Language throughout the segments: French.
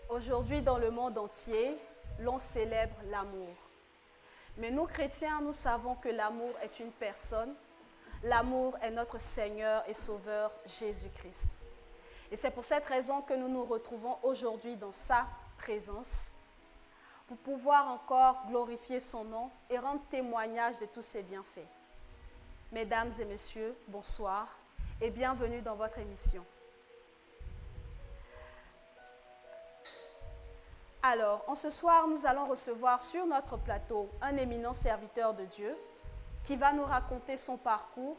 Aujourd'hui, dans le monde entier, l'on célèbre l'amour. Mais nous, chrétiens, nous savons que l'amour est une personne. L'amour est notre Seigneur et Sauveur Jésus-Christ. Et c'est pour cette raison que nous nous retrouvons aujourd'hui dans sa présence pour pouvoir encore glorifier son nom et rendre témoignage de tous ses bienfaits. Mesdames et messieurs, bonsoir et bienvenue dans votre émission. Alors, en ce soir, nous allons recevoir sur notre plateau un éminent serviteur de Dieu qui va nous raconter son parcours,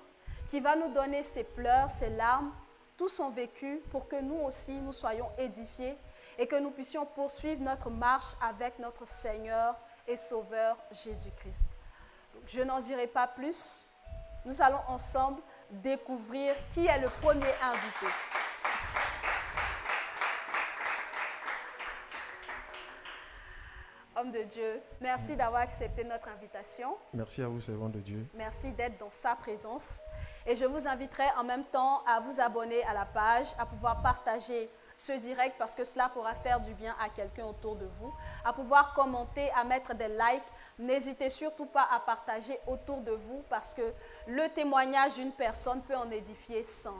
qui va nous donner ses pleurs, ses larmes, tout son vécu pour que nous aussi, nous soyons édifiés et que nous puissions poursuivre notre marche avec notre Seigneur et Sauveur Jésus-Christ. Je n'en dirai pas plus. Nous allons ensemble découvrir qui est le premier invité. Homme de Dieu, merci d'avoir accepté notre invitation. Merci à vous, servant de Dieu. Merci d'être dans sa présence. Et je vous inviterai en même temps à vous abonner à la page, à pouvoir partager ce direct parce que cela pourra faire du bien à quelqu'un autour de vous, à pouvoir commenter, à mettre des likes. N'hésitez surtout pas à partager autour de vous parce que le témoignage d'une personne peut en édifier 100.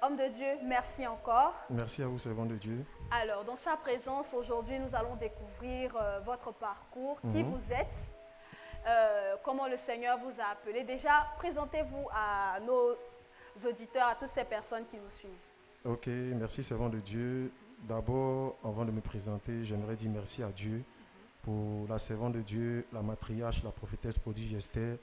Homme de Dieu, merci encore. Merci à vous, servant de Dieu. Alors, dans sa présence, aujourd'hui, nous allons découvrir votre parcours, qui vous êtes, comment le Seigneur vous a appelé. Déjà, présentez-vous à nos auditeurs, à toutes ces personnes qui nous suivent. Ok, merci, servant de Dieu. D'abord, avant de me présenter, j'aimerais dire merci à Dieu pour la servante de Dieu, la matriarche, la prophétesse prodige Esther,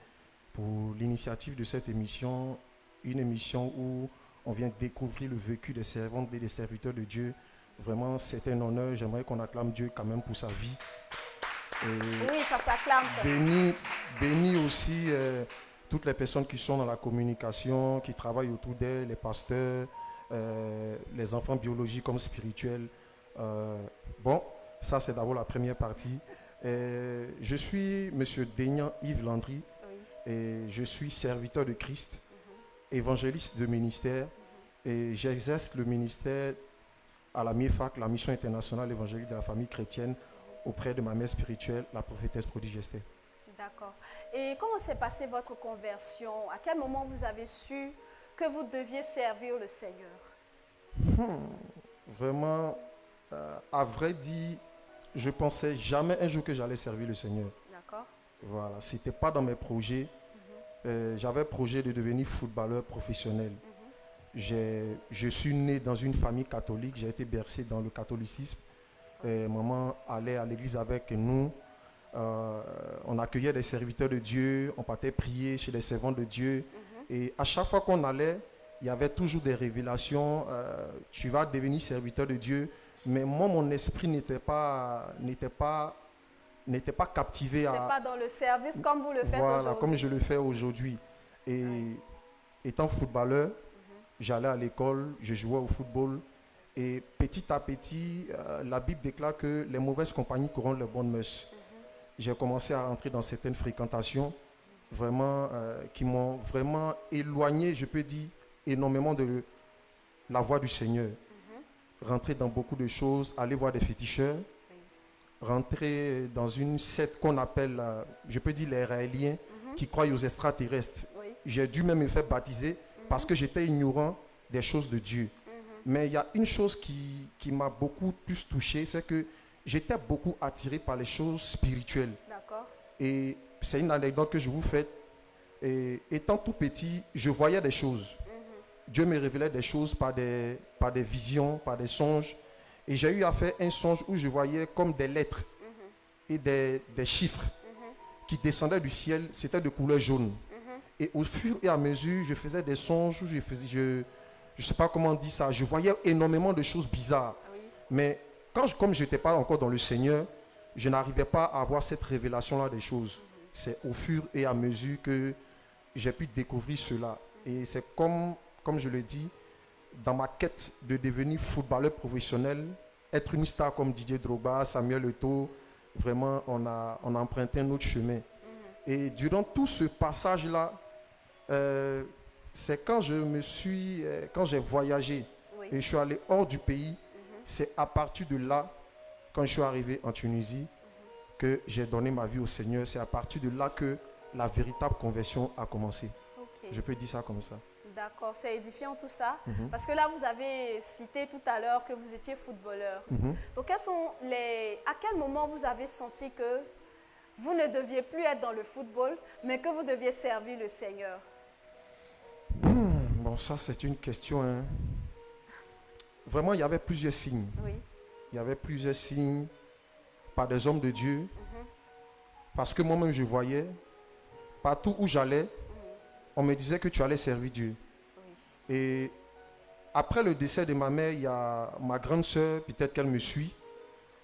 pour l'initiative de cette émission, une émission où on vient découvrir le vécu des servantes et des serviteurs de Dieu. Vraiment, c'est un honneur. J'aimerais qu'on acclame Dieu quand même pour sa vie. Et oui, ça s'acclame. bénis aussi toutes les personnes qui sont dans la communication, qui travaillent autour d'elle, les pasteurs, les enfants biologiques comme spirituels. Bon, ça c'est d'abord la première partie. Je suis M. Deignan Yves Landry et je suis serviteur de Christ, évangéliste de ministère et j'exerce le ministère à la MIFAC, la Mission internationale évangélique de la famille chrétienne, auprès de ma mère spirituelle, la prophétesse prodige Esther. D'accord. Et comment s'est passée votre conversion? À quel moment vous avez su que vous deviez servir le Seigneur? Vraiment, à vrai dire, je pensais jamais un jour que j'allais servir le Seigneur. D'accord. Voilà, c'était pas dans mes projets. J'avais projet de devenir footballeur professionnel. Je suis né dans une famille catholique, j'ai été bercé dans le catholicisme. Maman allait à l'église avec nous. On accueillait des serviteurs de Dieu, on partait prier chez les servants de Dieu. Et à chaque fois qu'on allait, il y avait toujours des révélations. Tu vas devenir serviteur de Dieu. Mais moi, mon esprit n'était pas captivé à... N'était pas dans le service comme vous le faites voilà, aujourd'hui. comme je le fais aujourd'hui. Et étant footballeur, j'allais à l'école, je jouais au football. Et petit à petit, la Bible déclare que les mauvaises compagnies corrompent les bonnes mœurs. J'ai commencé à rentrer dans certaines fréquentations vraiment, qui m'ont vraiment éloigné, je peux dire, énormément de la voie du Seigneur. Rentrer dans beaucoup de choses, aller voir des féticheurs, rentrer dans une secte qu'on appelle, je peux dire, les Raéliens, qui croient aux extraterrestres. J'ai dû même me faire baptiser parce que j'étais ignorant des choses de Dieu. Mais il y a une chose qui m'a beaucoup plus touché, c'est que j'étais beaucoup attiré par les choses spirituelles. D'accord. Et c'est une anecdote que je vous fais. Et étant tout petit, je voyais des choses. Dieu me révélait des choses par des visions, par des songes. Et j'ai eu à faire un songe où je voyais comme des lettres et des chiffres qui descendaient du ciel. C'était de couleur jaune. Et au fur et à mesure, je faisais des songes où je ne sais pas comment on dit ça, je voyais énormément de choses bizarres. Mais comme je n'étais pas encore dans le Seigneur, je n'arrivais pas à avoir cette révélation-là des choses. C'est au fur et à mesure que j'ai pu découvrir cela. Et c'est comme je le dis, dans ma quête de devenir footballeur professionnel, être une star comme Didier Drogba, Samuel Eto'o, vraiment, on a emprunté un autre chemin. Et durant tout ce passage-là, c'est quand j'ai voyagé et je suis allé hors du pays, c'est à partir de là, quand je suis arrivé en Tunisie, que j'ai donné ma vie au Seigneur. C'est à partir de là que la véritable conversion a commencé. Ok. Je peux dire ça comme ça. D'accord, c'est édifiant tout ça. Parce que là, vous avez cité tout à l'heure que vous étiez footballeur. Donc, à quel moment vous avez senti que vous ne deviez plus être dans le football, mais que vous deviez servir le Seigneur? Bon, ça, c'est une question. Hein. Vraiment, il y avait plusieurs signes. Oui. Il y avait plusieurs signes par des hommes de Dieu. Parce que moi-même, je voyais, partout où j'allais, on me disait que tu allais servir Dieu. Oui. Et après le décès de ma mère, il y a ma grande sœur, peut-être qu'elle me suit.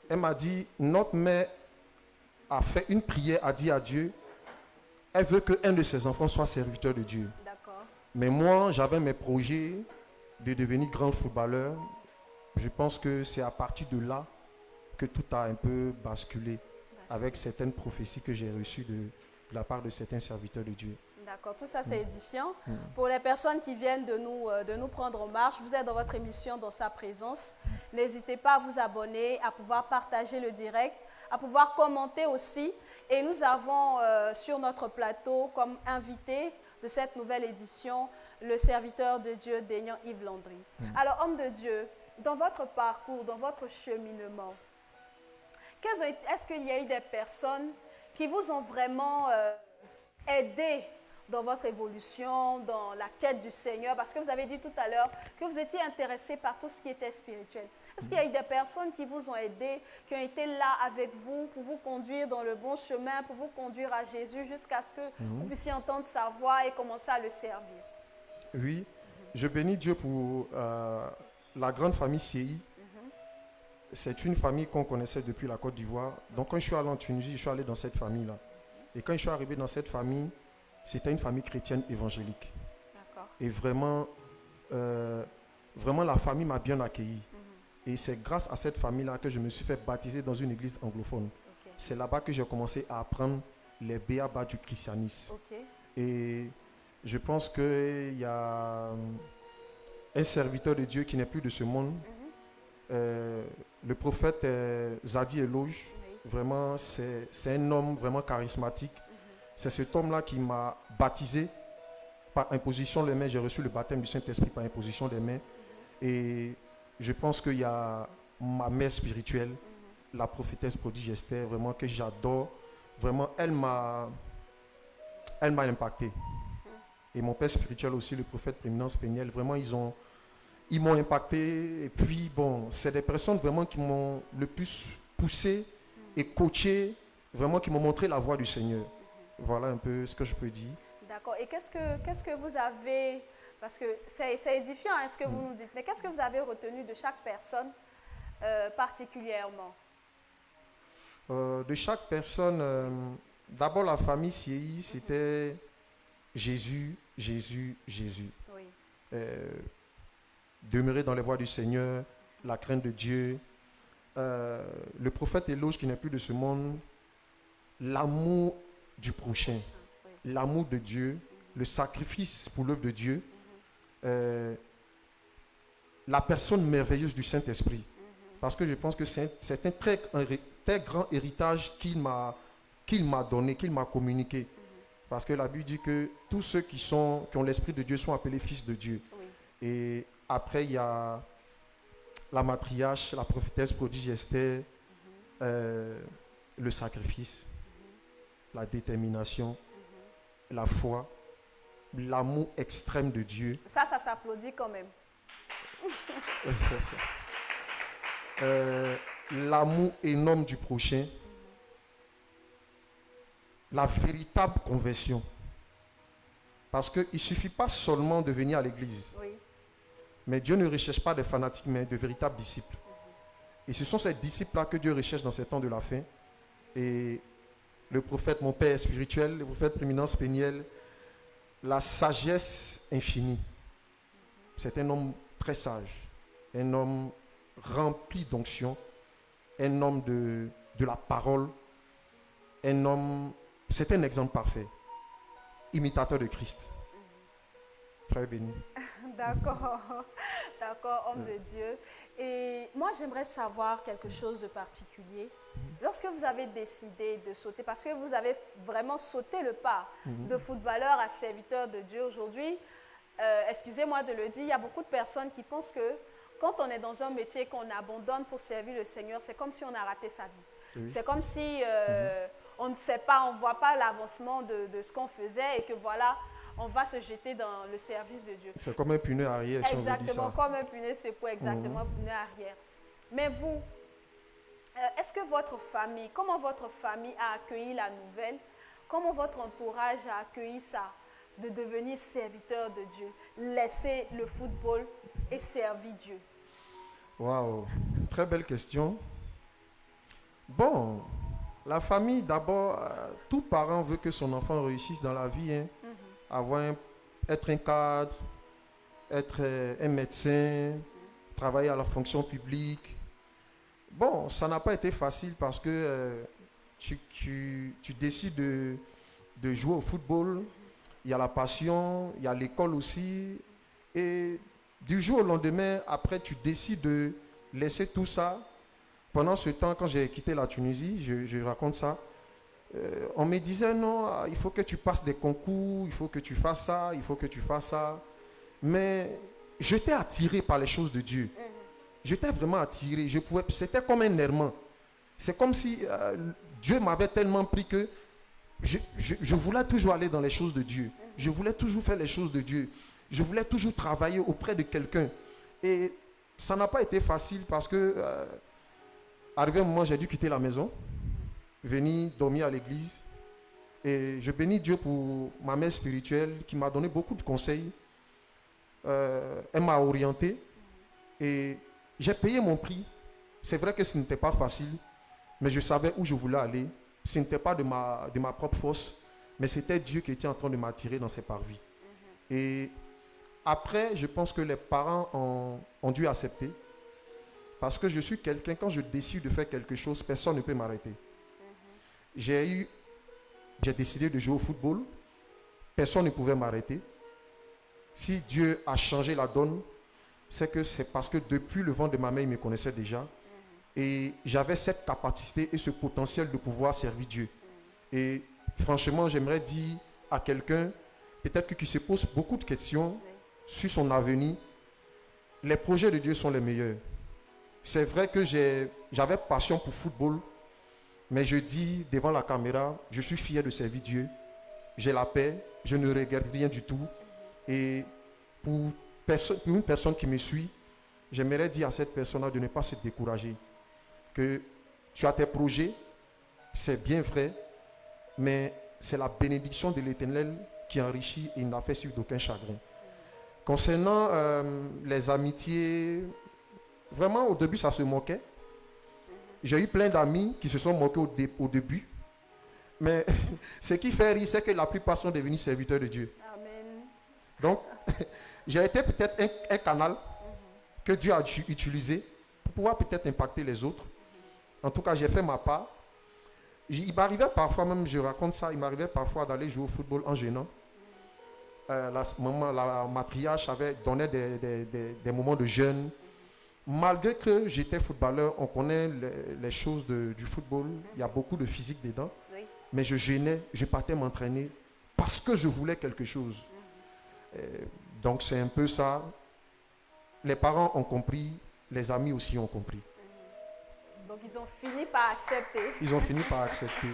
Elle m'a dit, notre mère a fait une prière, a dit à Dieu, elle veut qu'un de ses enfants soit serviteur de Dieu. D'accord. Mais moi, j'avais mes projets de devenir grand footballeur. Je pense que c'est à partir de là que tout a un peu basculé avec certaines prophéties que j'ai reçues de la part de certains serviteurs de Dieu. D'accord, tout ça c'est édifiant. Pour les personnes qui viennent de nous prendre en marche, vous êtes dans votre émission Dans sa présence. N'hésitez pas à vous abonner, à pouvoir partager le direct, à pouvoir commenter aussi. Et nous avons sur notre plateau comme invité de cette nouvelle édition le serviteur de Dieu, Daignan Yves Landry. Alors, homme de Dieu, dans votre parcours, dans votre cheminement, est-ce qu'il y a eu des personnes qui vous ont vraiment aidé dans votre évolution, dans la quête du Seigneur? Parce que vous avez dit tout à l'heure que vous étiez intéressé par tout ce qui était spirituel. Est-ce qu'il y a eu des personnes qui vous ont aidé, qui ont été là avec vous pour vous conduire dans le bon chemin, pour vous conduire à Jésus jusqu'à ce que vous puissiez entendre sa voix et commencer à le servir? Oui, je bénis Dieu pour la grande famille CI. C'est une famille qu'on connaissait depuis la Côte d'Ivoire. Donc quand je suis allé en Tunisie, je suis allé dans cette famille-là. Et quand je suis arrivé dans cette famille, c'était une famille chrétienne évangélique. Et vraiment, vraiment la famille m'a bien accueilli. Et c'est grâce à cette famille-là que je me suis fait baptiser dans une église anglophone. C'est là-bas que j'ai commencé à apprendre les b.a.-ba du christianisme. Et je pense qu'il y a un serviteur de Dieu qui n'est plus de ce monde. Le prophète Zadi Eloge, vraiment, c'est un homme vraiment charismatique. C'est cet homme-là qui m'a baptisé par imposition des mains. J'ai reçu le baptême du Saint-Esprit par imposition des mains. Et je pense qu'il y a ma mère spirituelle, la prophétesse prodige Esther, vraiment que j'adore. Vraiment, elle m'a impacté. Et mon père spirituel aussi, le prophète Prééminence Péniel, vraiment, ils m'ont impacté. Et puis, bon, c'est des personnes vraiment qui m'ont le plus poussé et coaché, vraiment qui m'ont montré la voie du Seigneur. Voilà un peu ce que je peux dire. D'accord. Et qu'est-ce que vous avez, parce que c'est édifiant hein, ce que vous nous dites, mais qu'est-ce que vous avez retenu de chaque personne particulièrement? De chaque personne, d'abord la famille CI, c'était Jésus, Jésus, Jésus. Oui. Demeurer dans les voies du Seigneur, la crainte de Dieu. Le prophète Éloge qui n'est plus de ce monde, l'amour du prochain, l'amour de Dieu, le sacrifice pour l'œuvre de Dieu, la personne merveilleuse du Saint-Esprit. Parce que je pense que c'est un très grand héritage qu'il m'a donné, qu'il m'a communiqué. Parce que la Bible dit que tous ceux qui ont l'Esprit de Dieu sont appelés fils de Dieu. Oui. Et après, il y a la matriarche, la prophétesse prodige Esther, le sacrifice, la détermination, la foi, l'amour extrême de Dieu. Ça s'applaudit quand même. L'amour énorme du prochain, la véritable conversion. Parce qu'il ne suffit pas seulement de venir à l'église. Oui. Mais Dieu ne recherche pas des fanatiques, mais de véritables disciples. Et ce sont ces disciples-là que Dieu recherche dans ces temps de la fin. Et le prophète, mon père spirituel, le prophète Prééminence Péniel, la sagesse infinie. C'est un homme très sage, un homme rempli d'onction, un homme de la parole, un homme, c'est un exemple parfait, imitateur de Christ. Très béni. D'accord. D'accord, homme de Dieu. Et moi, j'aimerais savoir quelque chose de particulier. Lorsque vous avez décidé de sauter, parce que vous avez vraiment sauté le pas de footballeur à serviteur de Dieu aujourd'hui, excusez-moi de le dire, il y a beaucoup de personnes qui pensent que quand on est dans un métier qu'on abandonne pour servir le Seigneur, c'est comme si on a raté sa vie. Oui. C'est comme si on ne sait pas, on ne voit pas l'avancement de ce qu'on faisait et que voilà, on va se jeter dans le service de Dieu. C'est comme un punais arrière, si on veut dire ça. Exactement, comme un punais secours, exactement, un punais arrière. Mais vous, est-ce que votre famille, comment votre famille a accueilli la nouvelle? Comment votre entourage a accueilli ça, de devenir serviteur de Dieu, laisser le football et servir Dieu? Waouh, très belle question. Bon, la famille, d'abord, tout parent veut que son enfant réussisse dans la vie, hein. Être un cadre, être un médecin, travailler à la fonction publique. Bon, ça n'a pas été facile parce que tu décides de jouer au football. Il y a la passion, il y a l'école aussi. Et du jour au lendemain, après, tu décides de laisser tout ça. Pendant ce temps, quand j'ai quitté la Tunisie, je raconte ça, on me disait non, il faut que tu passes des concours, il faut que tu fasses ça, il faut que tu fasses ça. Mais j'étais attiré par les choses de Dieu. J'étais vraiment attiré. C'était comme un errement. C'est comme si Dieu m'avait tellement pris que je voulais toujours aller dans les choses de Dieu. Je voulais toujours faire les choses de Dieu. Je voulais toujours travailler auprès de quelqu'un. Et ça n'a pas été facile parce que, arrivé un moment, j'ai dû quitter la maison, venir dormir à l'église. Et je bénis Dieu pour ma mère spirituelle qui m'a donné beaucoup de conseils. Elle m'a orienté et j'ai payé mon prix. C'est vrai que ce n'était pas facile, mais je savais où je voulais aller. Ce n'était pas de ma propre force, mais c'était Dieu qui était en train de m'attirer dans ses parvis. Et après, je pense que les parents ont dû accepter. Parce que je suis quelqu'un, quand je décide de faire quelque chose, personne ne peut m'arrêter. J'ai décidé de jouer au football. Personne ne pouvait m'arrêter. Si Dieu a changé la donne, c'est parce que depuis le ventre de ma mère, il me connaissait déjà. Et j'avais cette capacité et ce potentiel de pouvoir servir Dieu. Et franchement, j'aimerais dire à quelqu'un, peut-être qui se pose beaucoup de questions sur son avenir, les projets de Dieu sont les meilleurs. C'est vrai que j'avais passion pour le football, mais je dis devant la caméra, je suis fier de servir Dieu. J'ai la paix, je ne regrette rien du tout. Et pour une personne qui me suit, j'aimerais dire à cette personne-là de ne pas se décourager. Que tu as tes projets, c'est bien vrai, mais c'est la bénédiction de l'Éternel qui enrichit et il n'a fait suivre d'aucun chagrin. Concernant les amitiés, vraiment au début ça se moquait. J'ai eu plein d'amis qui se sont moqués au début. Mais ce qui fait rire, c'est que la plupart sont devenus serviteurs de Dieu. Amen. Donc, j'ai été peut-être un canal que Dieu a utilisé pour pouvoir peut-être impacter les autres. En tout cas, j'ai fait ma part. Il m'arrivait parfois, même je raconte ça, il m'arrivait parfois d'aller jouer au football en gênant. La matriarche donnait des moments de jeûne. Malgré que j'étais footballeur, on connaît les choses du football, il y a beaucoup de physique dedans. Oui. Mais je gênais, je partais m'entraîner parce que je voulais quelque chose. Donc c'est un peu ça. Les parents ont compris, les amis aussi ont compris. Donc ils ont fini par accepter. Ils ont fini par accepter.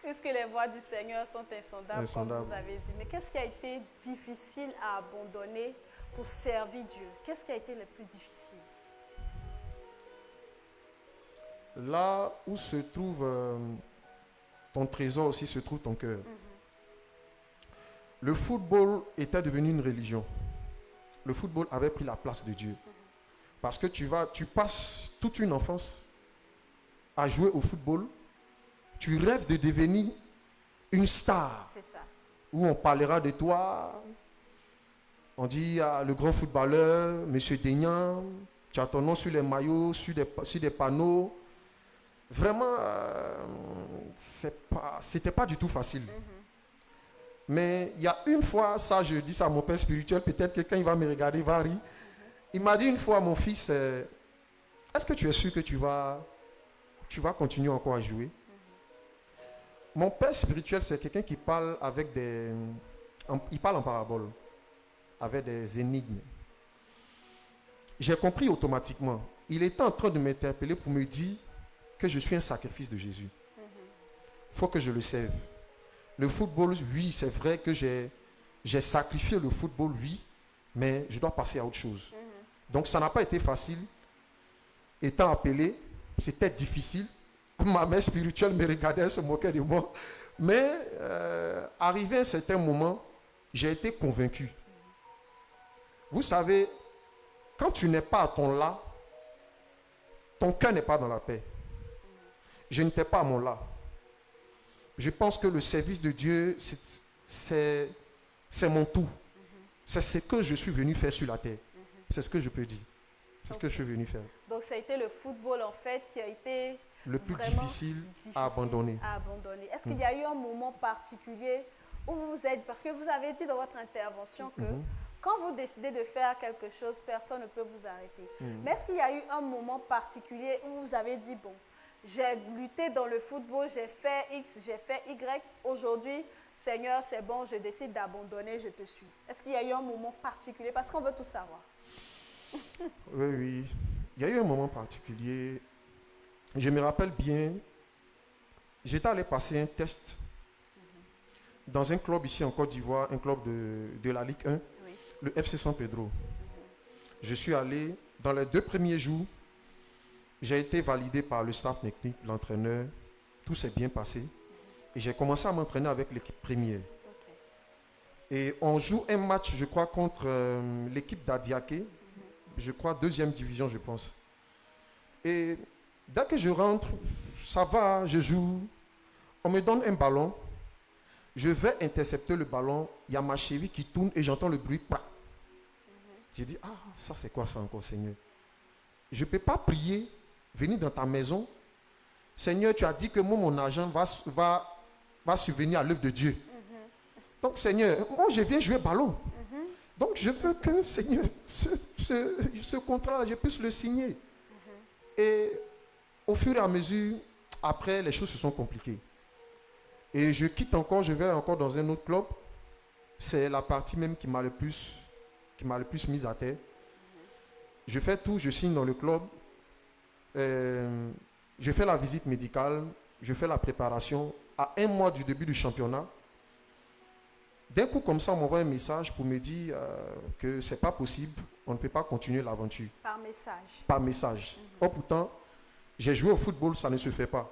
Puisque les voies du Seigneur sont insondables, comme vous avez dit. Mais qu'est-ce qui a été difficile à abandonner pour servir Dieu? Qu'est-ce qui a été le plus difficile? Là où se trouve ton trésor aussi se trouve ton cœur. Le football était devenu une religion. Le football avait pris la place de Dieu. Parce que tu passes toute une enfance à jouer au football. Tu rêves de devenir une star. C'est ça. Où on parlera de toi. On dit le grand footballeur, Monsieur Deignan, tu as ton nom sur les maillots, sur des panneaux. Vraiment, c'était pas du tout facile. Mais il y a une fois, ça je dis ça à mon père spirituel, peut-être quelqu'un il va me regarder, va rire. Il m'a dit une fois, mon fils, est-ce que tu es sûr que tu vas continuer encore à jouer? Mon père spirituel, c'est quelqu'un qui parle avec il parle en parabole, avec des énigmes. J'ai compris automatiquement. Il était en train de m'interpeller pour me dire que je suis un sacrifice de Jésus. Il faut que je le serve. Le football, oui, c'est vrai que j'ai sacrifié le football, oui, mais je dois passer à autre chose. Donc ça n'a pas été facile. Étant appelé, c'était difficile. Ma mère spirituelle me regardait, elle se moquait de moi. Mais arrivé à un certain moment, j'ai été convaincu. Vous savez, quand tu n'es pas à ton là, ton cœur n'est pas dans la paix. Je n'étais pas à mon là. Je pense que le service de Dieu, c'est mon tout. C'est ce que je suis venu faire sur la terre. C'est ce que je peux dire. C'est ce que je suis venu faire. Donc ça a été le football en fait qui a été le plus difficile à abandonner. Est-ce qu'il y a eu un moment particulier où vous vous êtes, parce que vous avez dit dans votre intervention que quand vous décidez de faire quelque chose, personne ne peut vous arrêter. Mais est-ce qu'il y a eu un moment particulier où vous avez dit, bon, j'ai lutté dans le football, j'ai fait X, j'ai fait Y, aujourd'hui, Seigneur, c'est bon, je décide d'abandonner, je te suis. Est-ce qu'il y a eu un moment particulier? Parce qu'on veut tout savoir. Oui. Il y a eu un moment particulier. Je me rappelle bien, j'étais allé passer un test dans un club ici en Côte d'Ivoire, un club de la Ligue 1, le FC San Pedro. Je suis allé, dans les 2 premiers jours, j'ai été validé par le staff technique, l'entraîneur, tout s'est bien passé. Et j'ai commencé à m'entraîner avec l'équipe première. Et on joue un match, je crois, contre l'équipe d'Adiaké, je crois 2e division, je pense. Et dès que je rentre, ça va, je joue. On me donne un ballon. Je vais intercepter le ballon. Il y a ma cheville qui tourne et j'entends le bruit. J'ai dit, ça c'est quoi ça encore, Seigneur? Je ne peux pas prier, venir dans ta maison. Seigneur, tu as dit que moi, mon argent va subvenir à l'œuvre de Dieu. Donc, Seigneur, moi, je viens jouer ballon. Donc, je veux que, Seigneur, ce contrat-là, je puisse le signer. Et au fur et à mesure, après, les choses se sont compliquées. Et je quitte encore, je vais encore dans un autre club. C'est la partie même qui m'a le plus mise à terre. Je fais tout, je signe dans le club. Je fais la visite médicale, je fais la préparation. À 1 mois du début du championnat, d'un coup comme ça, on m'envoie un message pour me dire que ce n'est pas possible, on ne peut pas continuer l'aventure. Par message. Par message. Or pourtant, j'ai joué au football, ça ne se fait pas.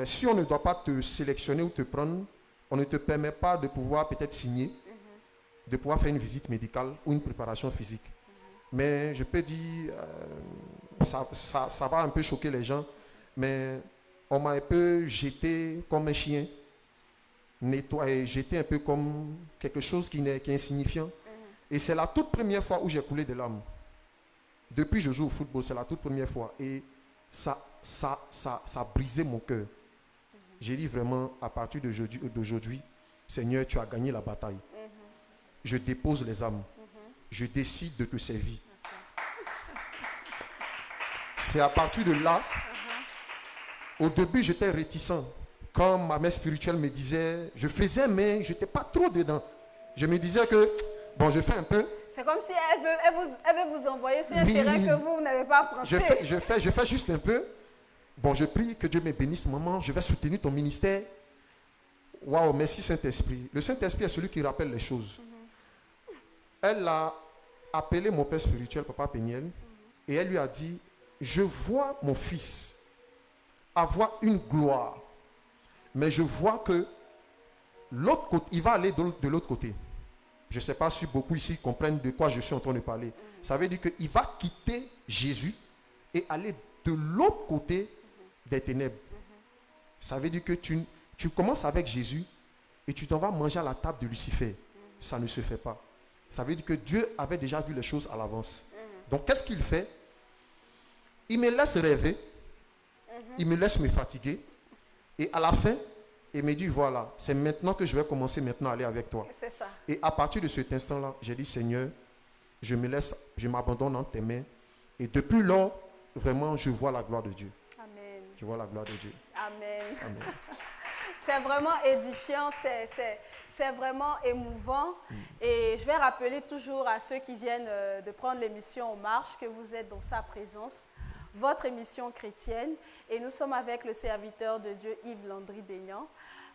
Si on ne doit pas te sélectionner ou te prendre, on ne te permet pas de pouvoir peut-être signer, de pouvoir faire une visite médicale ou une préparation physique. Mais je peux dire, ça va un peu choquer les gens, mais on m'a un peu jeté comme un chien, nettoyé, jeté un peu comme quelque chose qui est insignifiant. Et c'est la toute première fois où j'ai coulé des larmes. Depuis que je joue au football, c'est la toute première fois. Et ça a brisé mon cœur. J'ai dit vraiment, à partir d'aujourd'hui, Seigneur, tu as gagné la bataille. Je dépose les âmes. Je décide de te servir. C'est à partir de là, au début, j'étais réticent. Quand ma mère spirituelle me disait, je faisais, mais je n'étais pas trop dedans. Je me disais que, bon, je fais un peu. C'est comme si elle veut vous envoyer sur un terrain que vous n'avez pas franchi. Je fais juste un peu. Bon, je prie que Dieu me bénisse, maman. Je vais soutenir ton ministère. Waouh, merci Saint-Esprit. Le Saint-Esprit est celui qui rappelle les choses. Elle a appelé mon père spirituel, Papa Péniel, et elle lui a dit, je vois mon fils avoir une gloire, mais je vois que l'autre côté, il va aller de l'autre côté. Je ne sais pas si beaucoup ici comprennent de quoi je suis en train de parler. Ça veut dire qu'il va quitter Jésus et aller de l'autre côté des ténèbres. Ça veut dire que tu commences avec Jésus et tu t'en vas manger à la table de Lucifer. Ça ne se fait pas. Ça veut dire que Dieu avait déjà vu les choses à l'avance. Donc, qu'est-ce qu'il fait? Il me laisse rêver. Il me laisse me fatiguer. Et à la fin, et me dit, voilà, c'est maintenant que je vais commencer maintenant à aller avec toi. C'est ça. Et à partir de cet instant-là, j'ai dit, Seigneur, je m'abandonne en tes mains. Et depuis lors, vraiment, je vois la gloire de Dieu. Amen. Je vois la gloire de Dieu. Amen. Amen. C'est vraiment édifiant, c'est vraiment émouvant. Et je vais rappeler toujours à ceux qui viennent de prendre l'émission En Marche que vous êtes dans sa présence, votre émission chrétienne. Et nous sommes avec le serviteur de Dieu, Yves Landry-Daignan.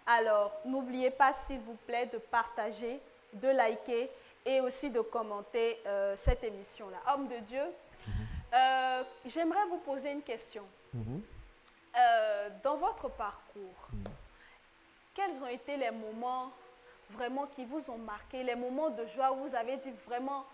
Alors, n'oubliez pas, s'il vous plaît, de partager, de liker et aussi de commenter cette émission-là. Homme de Dieu, j'aimerais vous poser une question. Dans votre parcours, quels ont été les moments vraiment qui vous ont marqué, les moments de joie où vous avez dit vraiment,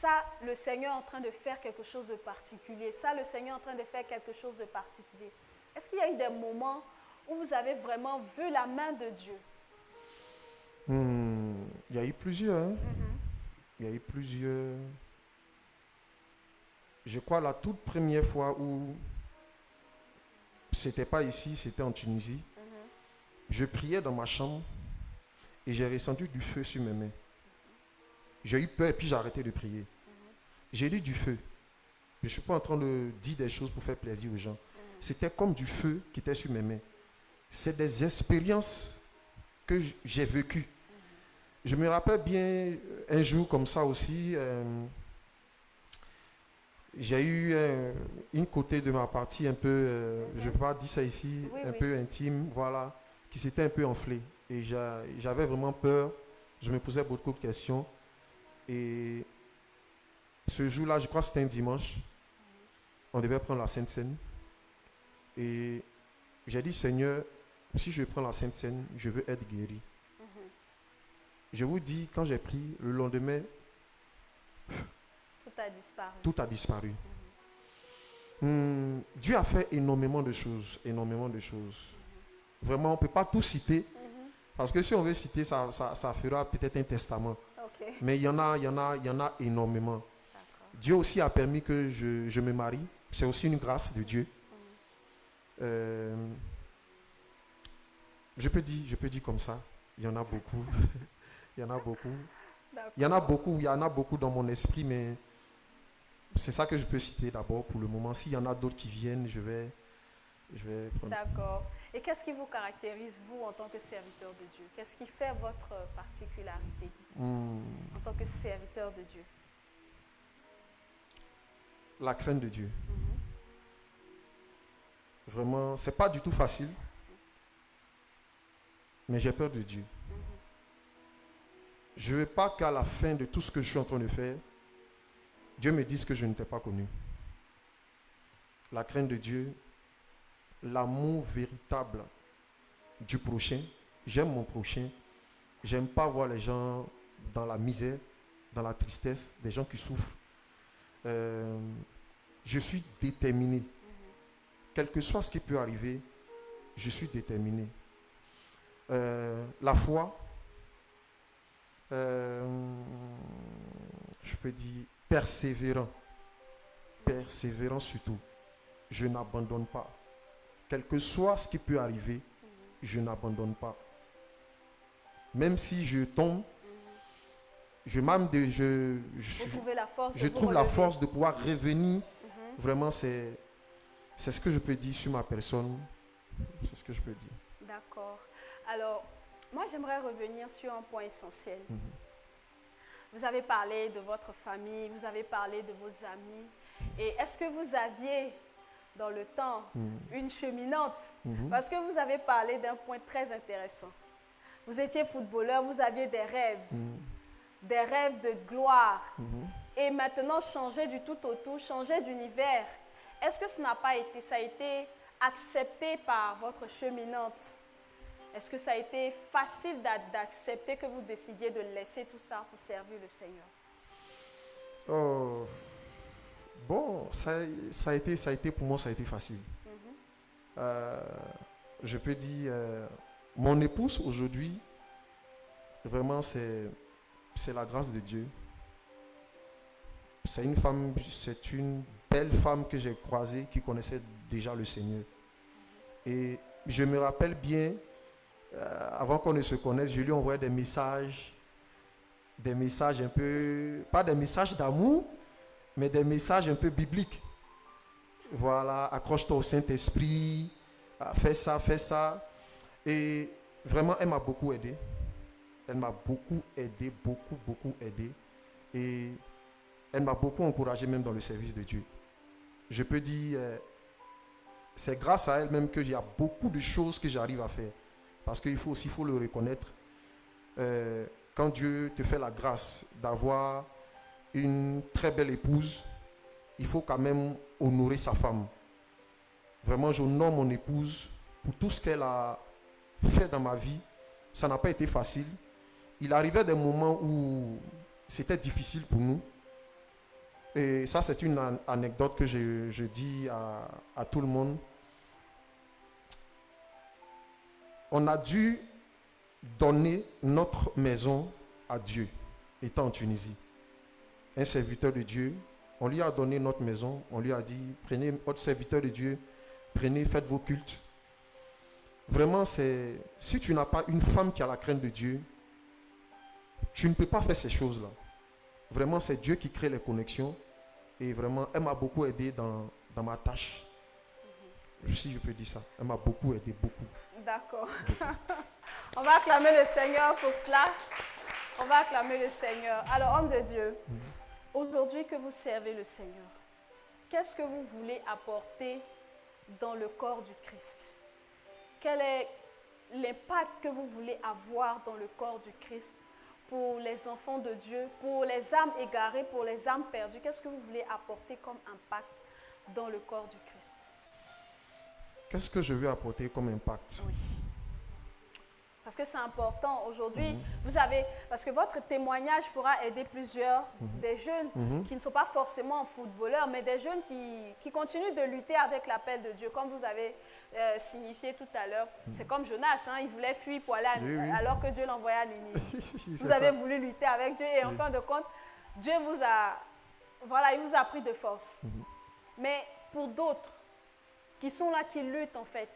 ça, le Seigneur est en train de faire quelque chose de particulier, ça, le Seigneur est en train de faire quelque chose de particulier. Est-ce qu'il y a eu des moments où vous avez vraiment vu la main de Dieu? Il y a eu plusieurs. Hein? Il y a eu plusieurs. Je crois la toute première fois où c'était pas ici, c'était en Tunisie. Je priais dans ma chambre et j'ai ressenti du feu sur mes mains. J'ai eu peur et puis j'ai arrêté de prier. J'ai dit du feu. Je ne suis pas en train de dire des choses pour faire plaisir aux gens. C'était comme du feu qui était sur mes mains. C'est des expériences que j'ai vécues. Je me rappelle bien un jour comme ça aussi. J'ai eu une côté de ma partie un peu, je ne peux pas dire ça ici, un peu intime, voilà, qui s'était un peu enflée. Et j'avais vraiment peur. Je me posais beaucoup de questions. Et ce jour-là, je crois que c'était un dimanche. On devait prendre la Sainte Seine. Et j'ai dit, Seigneur, si je prends la Sainte Seine, je veux être guéri. Je vous dis, quand j'ai pris, le lendemain, tout a disparu. Tout a disparu. Dieu a fait énormément de choses, énormément de choses. Vraiment, on ne peut pas tout citer, parce que si on veut citer, ça fera peut-être un testament. Okay. Mais il y en a énormément. Dieu aussi a permis que je me marie. C'est aussi une grâce de Dieu. Je peux dire comme ça, il y en a beaucoup. Il y en a beaucoup. Il y en a beaucoup dans mon esprit, mais c'est ça que je peux citer d'abord pour le moment. S'il y en a d'autres qui viennent, je vais prendre. D'accord. Et qu'est-ce qui vous caractérise, vous, en tant que serviteur de Dieu? Qu'est-ce qui fait votre particularité en tant que serviteur de Dieu? La crainte de Dieu. Vraiment, c'est pas du tout facile, mais j'ai peur de Dieu. Je ne veux pas qu'à la fin de tout ce que je suis en train de faire, Dieu me dise que je ne t'ai pas connu. La crainte de Dieu, l'amour véritable du prochain. J'aime mon prochain. J'aime pas voir les gens dans la misère, dans la tristesse, des gens qui souffrent. Je suis déterminé. Quel que soit ce qui peut arriver, je suis déterminé. La foi, je peux dire persévérant. Persévérant surtout. Je n'abandonne pas. Quel que soit ce qui peut arriver, je n'abandonne pas. Même si je tombe, je trouve la force de pouvoir revenir. Vraiment, c'est ce que je peux dire sur ma personne. C'est ce que je peux dire. D'accord. Alors, moi, j'aimerais revenir sur un point essentiel. Vous avez parlé de votre famille, vous avez parlé de vos amis. Et est-ce que vous aviez, dans le temps, une cheminante? Parce que vous avez parlé d'un point très intéressant. Vous étiez footballeur, vous aviez des rêves de gloire. Et maintenant, changer du tout au tout, changer d'univers. Est-ce que ça a été accepté par votre cheminante? Est-ce que ça a été facile d'accepter que vous décidiez de laisser tout ça pour servir le Seigneur? Bon, ça a été pour moi, ça a été facile. Je peux dire, mon épouse aujourd'hui, vraiment, c'est la grâce de Dieu. C'est une belle femme que j'ai croisée qui connaissait déjà le Seigneur. Et je me rappelle bien, avant qu'on ne se connaisse, je lui envoyais des messages un peu, pas des messages d'amour, mais des messages un peu bibliques. Voilà, accroche-toi au Saint-Esprit, fais ça, fais ça. Et vraiment, elle m'a beaucoup aidé. Elle m'a beaucoup aidé, beaucoup aidé. Et elle m'a beaucoup encouragé même dans le service de Dieu. Je peux dire, c'est grâce à elle même qu'il y a beaucoup de choses que j'arrive à faire. Parce qu'il faut aussi le reconnaître. Quand Dieu te fait la grâce d'avoir une très belle épouse, il faut quand même honorer sa femme. Vraiment, j'honore mon épouse pour tout ce qu'elle a fait dans ma vie. Ça n'a pas été facile. Il arrivait des moments où c'était difficile pour nous. Et ça, c'est une anecdote que je dis à tout le monde. On a dû donner notre maison à Dieu, étant en Tunisie. Un serviteur de Dieu, on lui a donné notre maison, on lui a dit, prenez votre serviteur de Dieu, prenez, faites vos cultes. Vraiment, si tu n'as pas une femme qui a la crainte de Dieu, tu ne peux pas faire ces choses-là. Vraiment, c'est Dieu qui crée les connexions. Et vraiment, elle m'a beaucoup aidé dans ma tâche. Si je peux dire ça. Elle m'a beaucoup aidé, beaucoup. D'accord. On va acclamer le Seigneur pour cela. On va acclamer le Seigneur. Alors, homme de Dieu, aujourd'hui que vous servez le Seigneur, qu'est-ce que vous voulez apporter dans le corps du Christ? Quel est l'impact que vous voulez avoir dans le corps du Christ pour les enfants de Dieu, pour les âmes égarées, pour les âmes perdues? Qu'est-ce que vous voulez apporter comme impact dans le corps du Christ? Qu'est-ce que je veux apporter comme impact? Oui. Parce que c'est important aujourd'hui, parce que votre témoignage pourra aider plusieurs, des jeunes qui ne sont pas forcément footballeurs, mais des jeunes qui continuent de lutter avec l'appel de Dieu, comme vous avez signifié tout à l'heure. C'est comme Jonas, hein, il voulait fuir pour aller alors que Dieu l'envoyait à Ninive. Vous avez voulu lutter avec Dieu et en fin de compte, Dieu vous a pris de force. Mais pour d'autres qui sont là, qui luttent en fait,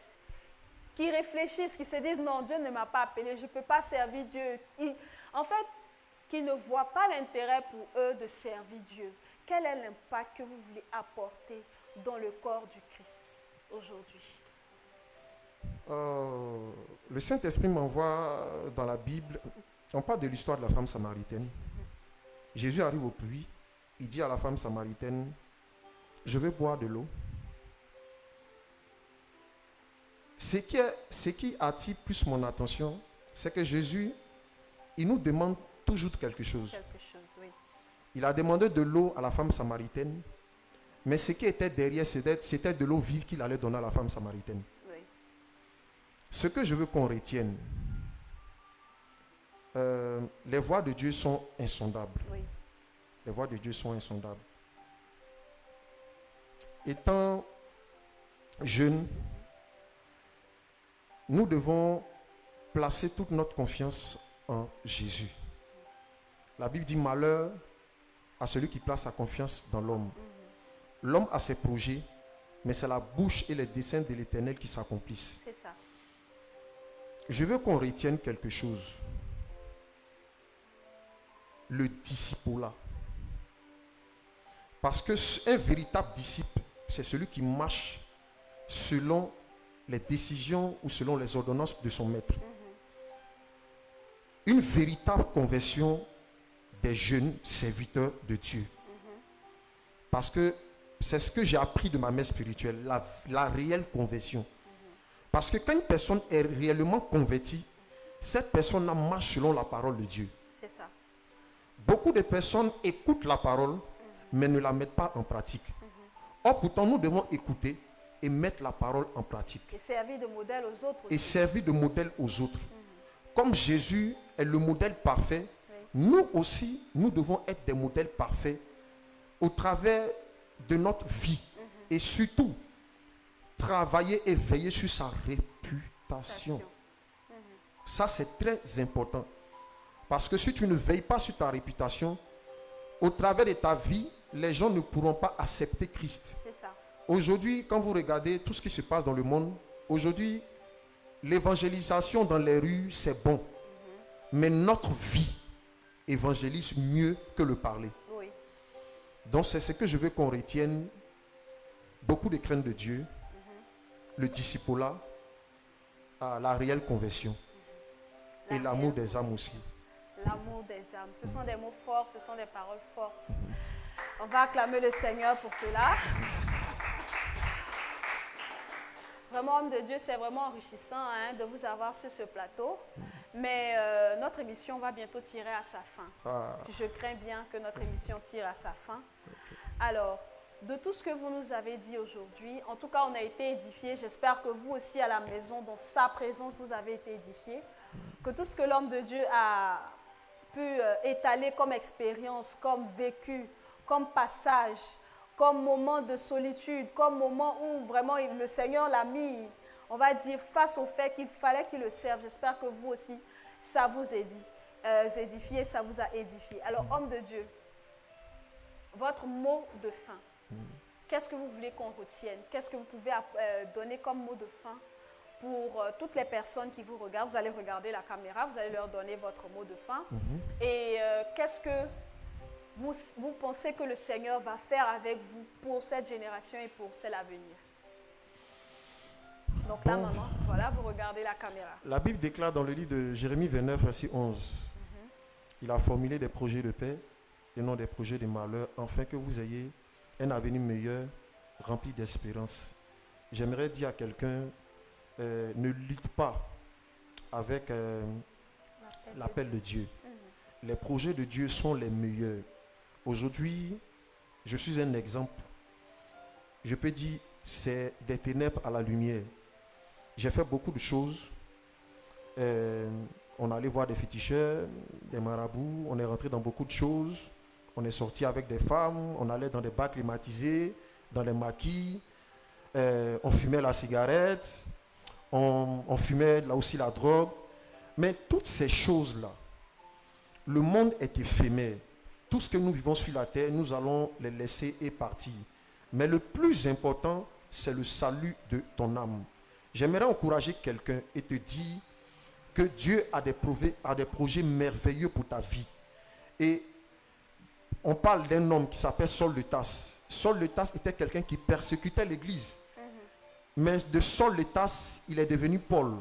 qui réfléchissent, qui se disent non, Dieu ne m'a pas appelé, je ne peux pas servir Dieu. En fait, qui ne voient pas l'intérêt pour eux de servir Dieu. Quel est l'impact que vous voulez apporter dans le corps du Christ aujourd'hui? Le Saint-Esprit m'envoie dans la Bible, on parle de l'histoire de la femme samaritaine. Jésus arrive au puits, il dit à la femme samaritaine, je veux boire de l'eau. Ce qui attire plus mon attention, c'est que Jésus, il nous demande toujours quelque chose. Oui. Il a demandé de l'eau à la femme samaritaine, mais ce qui était derrière, c'était de l'eau vive qu'il allait donner à la femme samaritaine. Oui. Ce que je veux qu'on retienne, les voies de Dieu sont insondables. Oui. Les voies de Dieu sont insondables. Étant jeune, nous devons placer toute notre confiance en Jésus. La Bible dit malheur à celui qui place sa confiance dans l'homme. L'homme a ses projets, mais c'est la bouche et les desseins de l'Éternel qui s'accomplissent. C'est ça. Je veux qu'on retienne quelque chose. Le disciple-là. Parce qu'un véritable disciple, c'est celui qui marche selon les décisions ou selon les ordonnances de son maître. Une véritable conversion des jeunes serviteurs de Dieu. Parce que c'est ce que j'ai appris de ma mère spirituelle, la réelle conversion. Parce que quand une personne est réellement convertie, cette personne marche selon la parole de Dieu. C'est ça. Beaucoup de personnes écoutent la parole, mais ne la mettent pas en pratique. Or, pourtant, nous devons écouter et mettre la parole en pratique. Et servir de modèle aux autres aussi. Et servir de modèle aux autres. Comme Jésus est le modèle parfait, nous aussi, nous devons être des modèles parfaits au travers de notre vie. Et surtout, travailler et veiller sur sa réputation. Ça, c'est très important. Parce que si tu ne veilles pas sur ta réputation, au travers de ta vie, les gens ne pourront pas accepter Christ. C'est ça. Aujourd'hui, quand vous regardez tout ce qui se passe dans le monde, aujourd'hui, l'évangélisation dans les rues, c'est bon. Mais notre vie évangélise mieux que le parler. Oui. Donc c'est ce que je veux qu'on retienne. Beaucoup de crainte de Dieu, le discipulat, la réelle conversion et l'amour des âmes aussi. L'amour des âmes. Ce sont des mots forts, ce sont des paroles fortes. On va acclamer le Seigneur pour cela. Vraiment, homme de Dieu, c'est vraiment enrichissant de vous avoir sur ce plateau. Mais notre émission va bientôt tirer à sa fin. Je crains bien que notre émission tire à sa fin. Alors, de tout ce que vous nous avez dit aujourd'hui, en tout cas, on a été édifiés. J'espère que vous aussi, à la maison, dans sa présence, vous avez été édifiés. Que tout ce que l'homme de Dieu a pu étaler comme expérience, comme vécu, comme passage, comme moment de solitude, comme moment où vraiment le Seigneur l'a mis, on va dire, face au fait qu'il fallait qu'il le serve. J'espère que vous aussi, ça vous édifie, ça vous a édifié. Alors, homme de Dieu, votre mot de fin, qu'est-ce que vous voulez qu'on retienne? Qu'est-ce que vous pouvez donner comme mot de fin pour toutes les personnes qui vous regardent? Vous allez regarder la caméra, vous allez leur donner votre mot de fin. Et qu'est-ce que vous pensez que le Seigneur va faire avec vous pour cette génération et pour celle à venir? Donc là, maman, voilà, vous regardez la caméra. La Bible déclare dans le livre de Jérémie 29, verset 11, il a formulé des projets de paix et non des projets de malheur, afin que vous ayez un avenir meilleur, rempli d'espérance. J'aimerais dire à quelqu'un, ne lutte pas avec l'appel de Dieu. Les projets de Dieu sont les meilleurs. Aujourd'hui, je suis un exemple. Je peux dire, c'est des ténèbres à la lumière. J'ai fait beaucoup de choses. On allait voir des féticheurs, des marabouts, on est rentré dans beaucoup de choses. On est sorti avec des femmes, on allait dans des bars climatisés, dans les maquis, on fumait la cigarette, on fumait là aussi la drogue. Mais toutes ces choses-là, le monde est éphémère. Tout ce que nous vivons sur la terre, nous allons les laisser et partir. Mais le plus important, c'est le salut de ton âme. J'aimerais encourager quelqu'un et te dire que Dieu a des projets merveilleux pour ta vie. Et on parle d'un homme qui s'appelle Saul de Tarse. Saul de Tarse était quelqu'un qui persécutait l'église. Mais de Saul de Tarse, il est devenu Paul.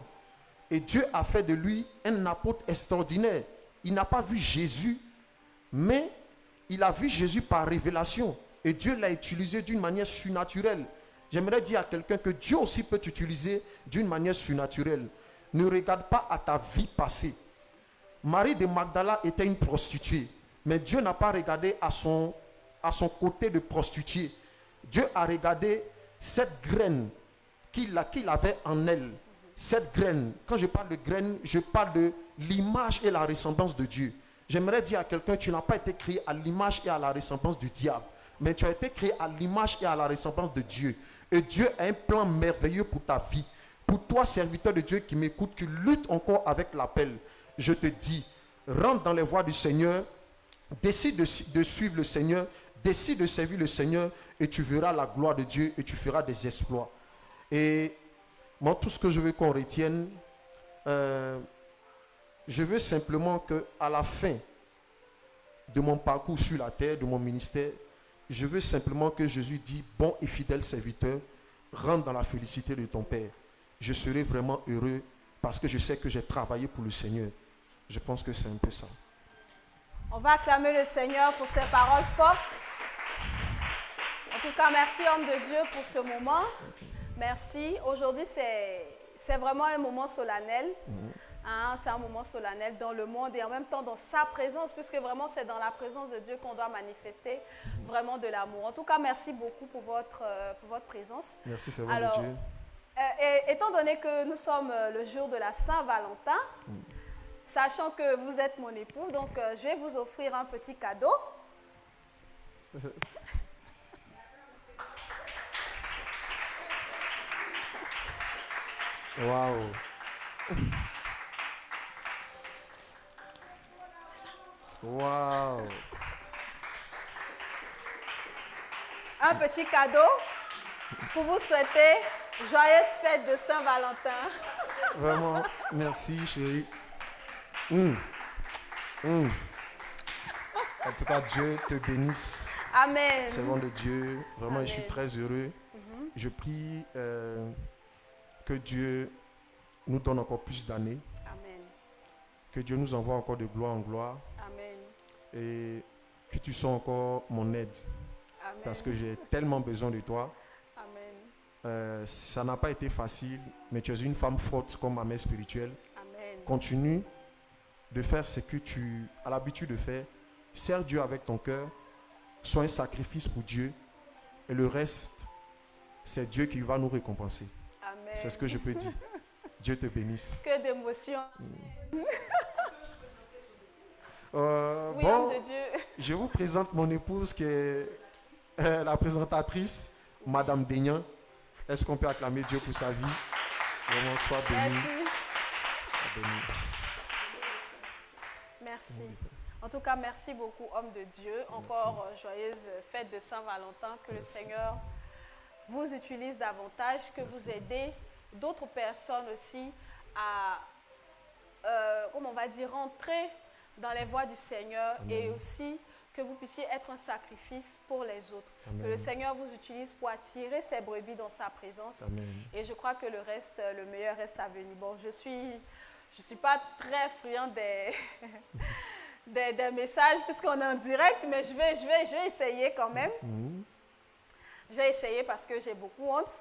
Et Dieu a fait de lui un apôtre extraordinaire. Il n'a pas vu Jésus, mais il a vu Jésus par révélation. Et Dieu l'a utilisé d'une manière surnaturelle. J'aimerais dire à quelqu'un que Dieu aussi peut t'utiliser d'une manière surnaturelle. Ne regarde pas à ta vie passée. Marie de Magdala était une prostituée. Mais Dieu n'a pas regardé à son côté de prostituée. Dieu a regardé cette graine qu'il avait en elle. Cette graine, quand je parle de graine, je parle de l'image et la ressemblance de Dieu. J'aimerais dire à quelqu'un, tu n'as pas été créé à l'image et à la ressemblance du diable, mais tu as été créé à l'image et à la ressemblance de Dieu. Et Dieu a un plan merveilleux pour ta vie. Pour toi, serviteur de Dieu qui m'écoute, qui lutte encore avec l'appel, je te dis, rentre dans les voies du Seigneur, décide de suivre le Seigneur, décide de servir le Seigneur, et tu verras la gloire de Dieu et tu feras des exploits. Et moi, tout ce que je veux qu'on retienne, je veux simplement qu'à la fin de mon parcours sur la terre, de mon ministère, je veux simplement que Jésus dise, bon et fidèle serviteur, rentre dans la félicité de ton Père. Je serai vraiment heureux parce que je sais que j'ai travaillé pour le Seigneur. Je pense que c'est un peu ça. On va acclamer le Seigneur pour ses paroles fortes. En tout cas, merci homme de Dieu pour ce moment. Merci. Aujourd'hui, c'est vraiment un moment solennel. C'est un moment solennel dans le monde et en même temps dans sa présence, puisque vraiment c'est dans la présence de Dieu qu'on doit manifester vraiment de l'amour. En tout cas, merci beaucoup pour votre présence. Merci, c'est vrai de Dieu. Étant donné que nous sommes le jour de la Saint-Valentin, sachant que vous êtes mon époux, donc je vais vous offrir un petit cadeau. Waouh! Waouh! Un petit cadeau pour vous souhaiter joyeuse fête de Saint-Valentin. Vraiment, merci chérie. En tout cas, Dieu te bénisse. Amen. Servant de Dieu, vraiment, Amen. je suis très heureux. Je prie que Dieu nous donne encore plus d'années. Amen. Que Dieu nous envoie encore de gloire en gloire. Amen. Et que tu sois encore mon aide. Amen. Parce que j'ai tellement besoin de toi. Amen. Ça n'a pas été facile, mais tu es une femme forte comme ma mère spirituelle. Amen. Continue de faire ce que tu as l'habitude de faire. Sers Dieu avec ton cœur. Sois un sacrifice pour Dieu. Et le reste, c'est Dieu qui va nous récompenser. Amen. C'est ce que je peux dire. Dieu te bénisse. Que d'émotions. Oui, Bon, homme de Dieu. je vous présente mon épouse qui est la présentatrice, Madame Daignan. Est-ce qu'on peut acclamer Dieu pour sa vie? Vraiment, sois béni. Merci. Merci. En tout cas, merci beaucoup, homme de Dieu. Encore joyeuse fête de Saint-Valentin. Que le Seigneur vous utilise davantage, que vous aidez d'autres personnes aussi à, comment on va dire, rentrer dans les voies du Seigneur. Amen. Et aussi que vous puissiez être un sacrifice pour les autres. Amen. Que le Seigneur vous utilise pour attirer ses brebis dans sa présence. Amen. Et je crois que le reste, le meilleur reste à venir. Bon, je suis pas très friand des messages puisqu'on est en direct, mais je vais essayer quand même. Je vais essayer parce que j'ai beaucoup honte.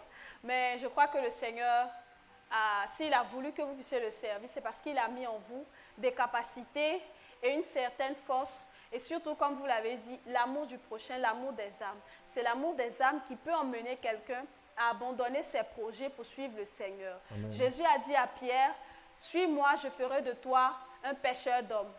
Mais je crois que le Seigneur, s'il a voulu que vous puissiez le servir, c'est parce qu'il a mis en vous des capacités et une certaine force. Et surtout, comme vous l'avez dit, l'amour du prochain, l'amour des âmes. C'est l'amour des âmes qui peut emmener quelqu'un à abandonner ses projets pour suivre le Seigneur. Amen. Jésus a dit à Pierre, « Suis-moi, je ferai de toi un pêcheur d'hommes. »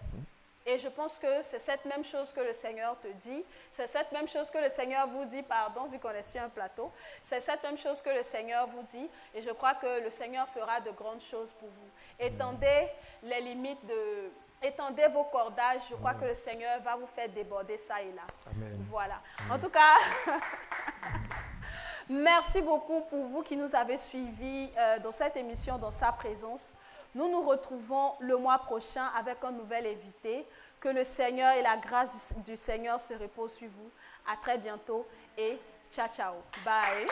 Et je pense que c'est cette même chose que le Seigneur te dit. C'est cette même chose que le Seigneur vous dit, pardon, vu qu'on est sur un plateau. C'est cette même chose que le Seigneur vous dit. Et je crois que le Seigneur fera de grandes choses pour vous. Étendez les limites étendez vos cordages. Je crois que le Seigneur va vous faire déborder ça et là. Amen. Voilà. Amen. En tout cas, merci beaucoup pour vous qui nous avez suivis dans cette émission, dans sa présence. Nous nous retrouvons le mois prochain avec un nouvel invité. Que le Seigneur et la grâce du Seigneur se reposent sur vous. À très bientôt et ciao, ciao. Bye.